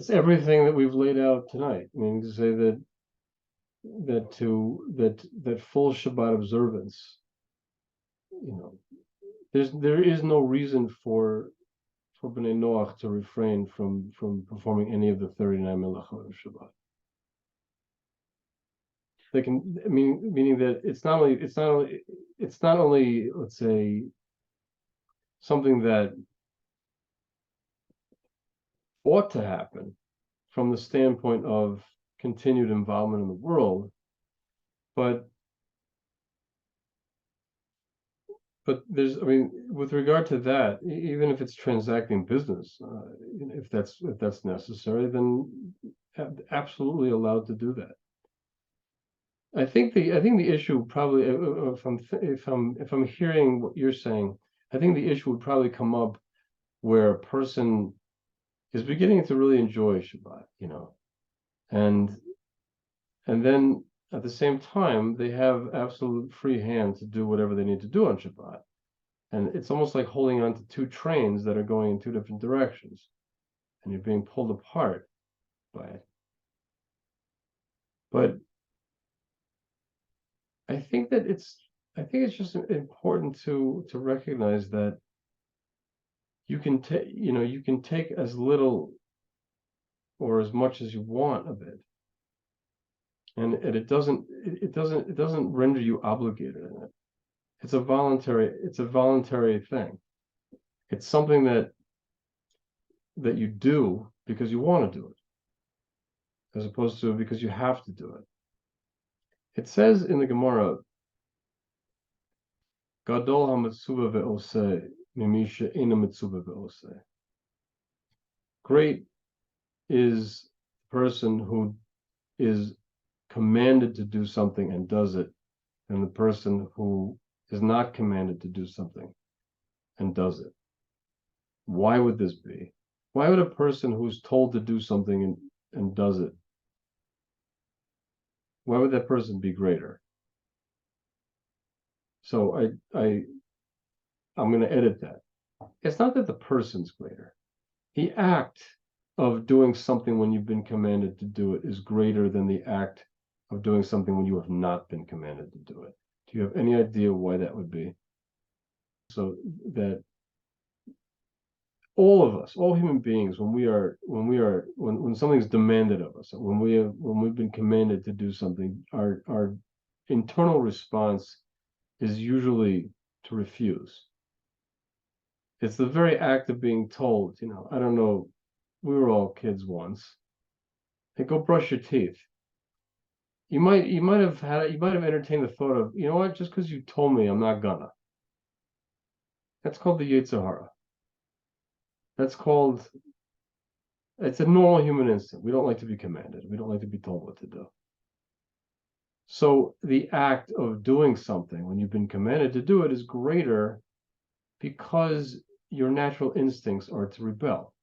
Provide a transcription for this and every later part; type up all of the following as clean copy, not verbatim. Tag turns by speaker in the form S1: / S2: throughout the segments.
S1: it's everything that we've laid out tonight. I mean, to say that full Shabbat observance, there is no reason for B'nai Noach to refrain from performing any of the 39 melachot of Shabbat. They can, meaning that it's not only, let's say, something that ought to happen from the standpoint of continued involvement in the world, but there's, with regard to that, even if it's transacting business, if that's necessary, then absolutely allowed to do that. I think the issue probably, if I'm hearing what you're saying, I think the issue would probably come up where a person is beginning to really enjoy Shabbat, and then at the same time they have absolute free hand to do whatever they need to do on Shabbat, and it's almost like holding on to two trains that are going in two different directions, and you're being pulled apart by it. But I think it's just important to recognize that you can take as little or as much as you want of it, and it doesn't render you obligated in it. It's a voluntary thing. It's something that you do because you want to do it, as opposed to because you have to do it. It says in the Gemara, Gadol ha-mitzuva ve'oseh mimi she'ena mitzuva ve'oseh. Great is the person who is commanded to do something and does it, and the person who is not commanded to do something and does it. Why would this be? Why would a person who's told to do something and does it, why would that person be greater? So I'm going to edit that. It's not that the person's greater. The act of doing something when you've been commanded to do it is greater than the act of doing something when you have not been commanded to do it. Do you have any idea why that would be? So that all of us, all human beings, when something's demanded of us, when we've been commanded to do something, our internal response is usually to refuse. It's the very act of being told, I don't know, we were all kids once. Hey, go brush your teeth. You might have entertained the thought of, you know what, just because you told me, I'm not gonna. That's called the Yetzer Hara. It's a normal human instinct. We don't like to be commanded. We don't like to be told what to do. So the act of doing something when you've been commanded to do it is greater because your natural instincts are to rebel.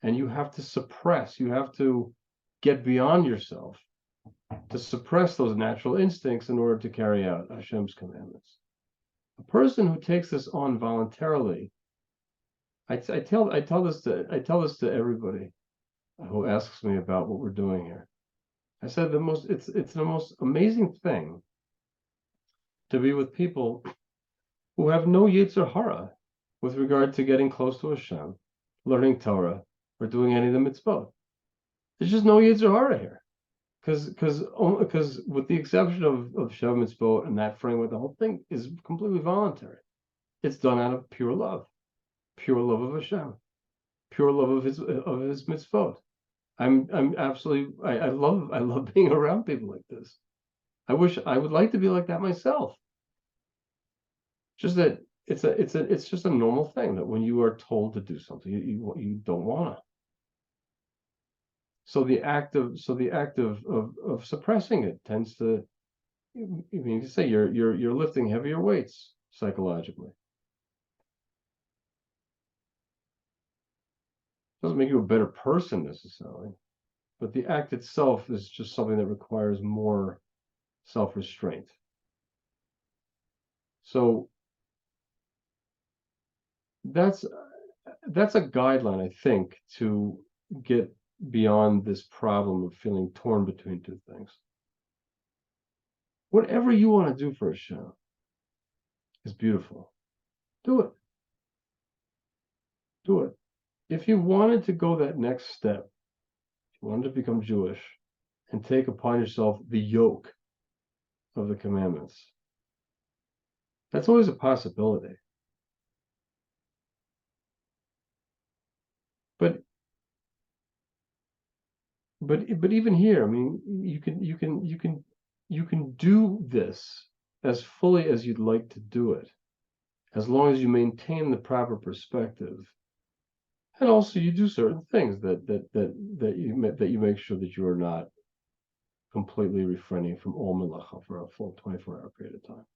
S1: And you have to suppress, you have to get beyond yourself to suppress those natural instincts in order to carry out Hashem's commandments. A person who takes this on voluntarily, I tell this to everybody who asks me about what we're doing here. I said it's the most amazing thing to be with people who have no Yetzer Hara with regard to getting close to Hashem, learning Torah, or doing any of the mitzvot. There's just no Yetzer Hara here, because with the exception of Shav mitzvot and that framework, the whole thing is completely voluntary. It's done out of pure love of Hashem, pure love of his mitzvot. I'm absolutely, I love being around people like this. I wish I would like to be like that myself. Just that it's just a normal thing that when you are told to do something, you don't want to. So the act of suppressing it tends to, you say you're lifting heavier weights psychologically. Doesn't make you a better person necessarily, but the act itself is just something that requires more self-restraint. So that's a guideline, I think, to get beyond this problem of feeling torn between two things. Whatever you want to do for Hashem is beautiful. Do it. Do it. If you wanted to go that next step, if you wanted to become Jewish and take upon yourself the yoke of the commandments, that's always a possibility. But even here, I mean, you can do this as fully as you'd like to do it, as long as you maintain the proper perspective, and also you do certain things that you make sure that you are not completely refraining from all melacha for a full 24-hour period of time.